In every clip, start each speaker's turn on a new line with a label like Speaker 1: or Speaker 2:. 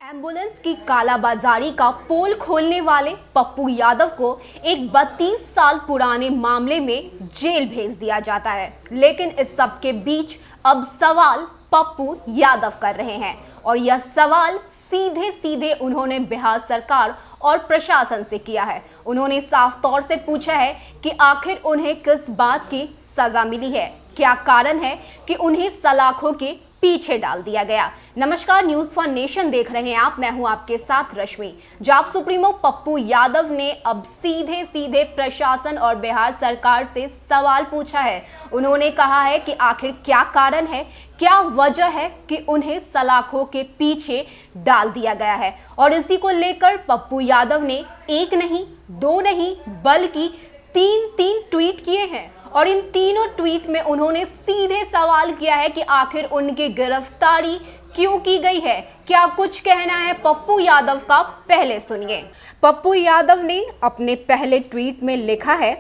Speaker 1: Ambulance की कालाबाजारी का पोल खोलने वाले पप्पू यादव को एक 32 साल पुराने मामले में जेल भेज दिया जाता है। लेकिन इस सब के बीच अब सवाल पप्पू यादव कर रहे हैं और यह सवाल सीधे सीधे उन्होंने बिहार सरकार और प्रशासन से किया है। उन्होंने साफ तौर से पूछा है कि आखिर उन्हें किस बात की सजा मिली है, क्या कारण है कि उन्हें सलाखों के पीछे डाल दिया गया। नमस्कार, न्यूज़ फॉर नेशन देख रहे हैं आप। मैं हूं आपके साथ रश्मि। जाप सुप्रीमो पप्पू यादव ने अब सीधे सीधे प्रशासन और बिहार सरकार से सवाल पूछा है। उन्होंने कहा है कि आखिर क्या कारण है, क्या वजह है कि उन्हें सलाखों के पीछे डाल दिया गया है। और इसी को लेकर पप्पू यादव ने एक नहीं, दो नहीं, बल्कि तीन ट्वीट किए हैं और इन तीनों ट्वीट में उन्होंने सीधे सवाल किया है कि आखिर उनकी गिरफ्तारी क्यों की गई है। क्या कुछ कहना है पप्पू यादव का, पहले सुनिए। पप्पू यादव ने अपने पहले ट्वीट में लिखा है,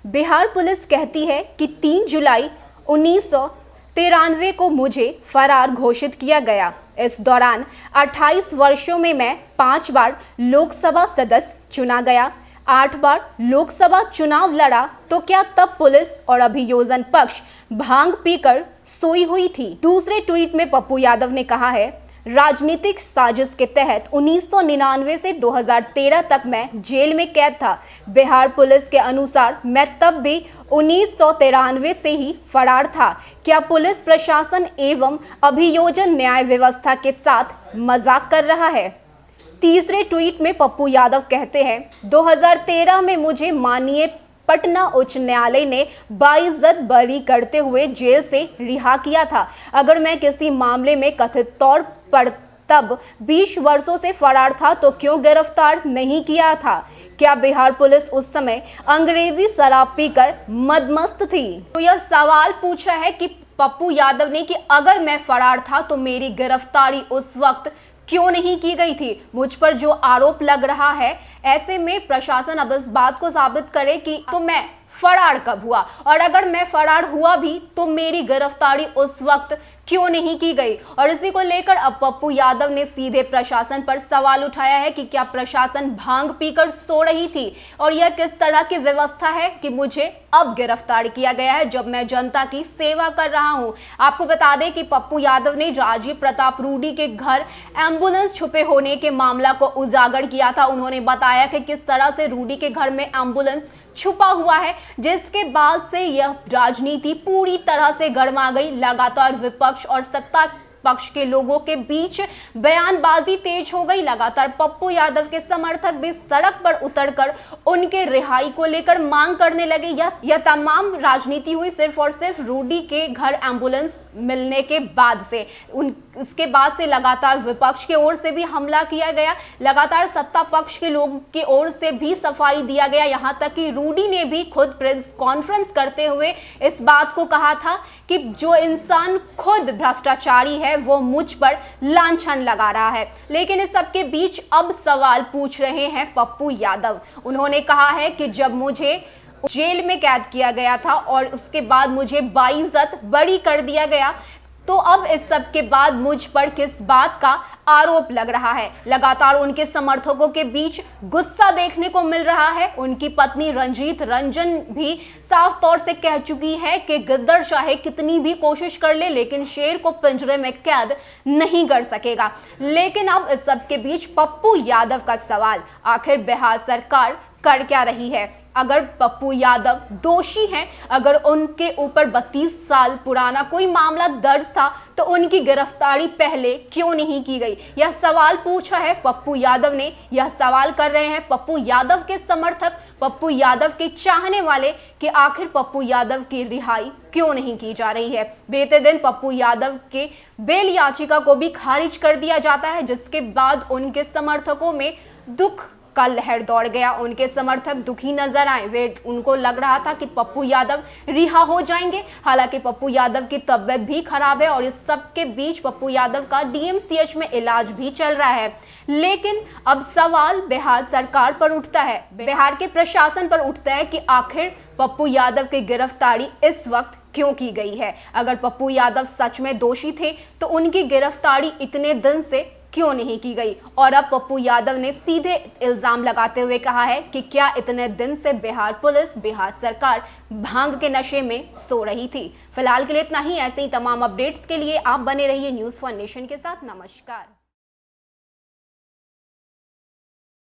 Speaker 1: बिहार पुलिस कहती है कि 3 जुलाई 1993 को मुझे फरार घोषित किया गया। इस दौरान 28 वर्षों में मैं 5 बार लोकसभा सदस्य चुना गया, 8 बार लोकसभा चुनाव लड़ा। तो क्या तब पुलिस और अभियोजन पक्ष भांग पीकर सोई हुई थी। दूसरे ट्वीट में पप्पू यादव ने कहा है, राजनीतिक साजिश के तहत 1999 से 2013 तक मैं जेल में कैद था। बिहार पुलिस के अनुसार मैं तब भी 1993 से ही फरार था। क्या पुलिस प्रशासन एवं अभियोजन न्याय व्यवस्था के साथ मजाक कर रहा है। तीसरे ट्वीट में पप्पू यादव कहते हैं, 2013 में मुझे माननीय पटना उच्च न्यायालय ने बाइज्जत बरी करते हुए जेल से रिहा किया था। अगर मैं किसी मामले में कथित तौर पर तब 20 वर्षों से फरार था तो क्यों गिरफ्तार नहीं किया था। क्या बिहार पुलिस उस समय अंग्रेजी शराब पीकर मदमस्त थी। तो यह सवाल पूछा है कि पप्पू यादव ने कि अगर मैं फरार था तो मेरी गिरफ्तारी उस वक्त क्यों नहीं की गई थी। मुझ पर जो आरोप लग रहा है, ऐसे में प्रशासन अब इस बात को साबित करे कि तो मैं फरार कब हुआ, और अगर मैं फरार हुआ भी तो मेरी गिरफ्तारी उस वक्त क्यों नहीं की गई। और इसी को लेकर अब पप्पू यादव ने सीधे प्रशासन पर सवाल उठाया है कि क्या प्रशासन भांग पीकर सो रही थी और यह किस तरह की व्यवस्था है कि मुझे अब गिरफ्तार किया गया है जब मैं जनता की सेवा कर रहा हूं। आपको बता दें कि पप्पू यादव ने राजीव प्रताप रूडी के घर एम्बुलेंस छुपे होने के मामला को उजागर किया था। उन्होंने बताया कि किस तरह से रूडी के घर में एम्बुलेंस छुपा हुआ है, जिसके बाद से यह राजनीति पूरी तरह से गर्मा गई। लगातार विपक्ष और सत्ता पक्ष के लोगों के बीच बयानबाजी तेज हो गई। लगातार पप्पू यादव के समर्थक भी सड़क पर उतरकर उनके रिहाई को लेकर मांग करने लगे। यह तमाम राजनीति हुई सिर्फ और सिर्फ रूडी के घर एम्बुलेंस मिलने के बाद से। इसके बाद से लगातार विपक्ष की ओर से भी हमला किया गया, लगातार सत्ता पक्ष के लोगों की ओर से भी सफाई दिया गया। यहां तक कि रूडी ने भी खुद प्रेस कॉन्फ्रेंस करते हुए इस बात को कहा था कि जो इंसान खुद भ्रष्टाचारी है वो मुझ पर लांछन लगा रहा है। लेकिन इस सबके बीच अब सवाल पूछ रहे हैं पप्पू यादव। उन्होंने कहा है कि जब मुझे जेल में कैद किया गया था और उसके बाद मुझे बाइज्जत बरी कर दिया गया, तो अब इस सब के बाद मुझ पर किस बात का आरोप लग रहा है। लगातार उनके समर्थकों के बीच गुस्सा देखने को मिल रहा है। उनकी पत्नी रंजीत रंजन भी साफ तौर से कह चुकी है कि गिद्दड़ चाहे कितनी भी कोशिश कर ले, लेकिन शेर को पिंजरे में कैद नहीं कर सकेगा। लेकिन अब इस सब के बीच पप्पू यादव का सवाल, आखिर बिहार सरकार कर क्या रही है। अगर पप्पू यादव दोषी हैं, अगर उनके ऊपर 32 साल पुराना कोई मामला दर्ज था, तो उनकी गिरफ्तारी पहले क्यों नहीं की गई। यह सवाल पूछा है पप्पू यादव ने। यह सवाल कर रहे हैं पप्पू यादव के समर्थक, पप्पू यादव के चाहने वाले कि आखिर पप्पू यादव की रिहाई क्यों नहीं की जा रही है। बीते दिन पप्पू यादव के बेल याचिका को भी खारिज कर दिया जाता है, जिसके बाद उनके समर्थकों में दुख का लहर दौड़ गया। उनके समर्थक दुखी नजर आए। उनको लग रहा था कि पप्पू यादव रिहा हो जाएंगे। हालांकि पप्पू यादव की तबीयत भी खराब है और इस सब के बीच पप्पू यादव का डीएमसीएच में इलाज भी चल रहा है। लेकिन अब सवाल बिहार सरकार पर उठता है, बिहार के प्रशासन पर उठता है कि आखिर पप्पू यादव की गिरफ्तारी इस वक्त क्यों की गई है। अगर पप्पू यादव सच में दोषी थे तो उनकी गिरफ्तारी इतने दिन से क्यों नहीं की गई। और अब पप्पू यादव ने सीधे इल्जाम लगाते हुए कहा है कि क्या इतने दिन से बिहार पुलिस, बिहार सरकार भांग के नशे में सो रही थी। फिलहाल के लिए इतना ही। ऐसे ही तमाम अपडेट्स के लिए आप बने रहिए न्यूज़ 1 नेशन के साथ। नमस्कार।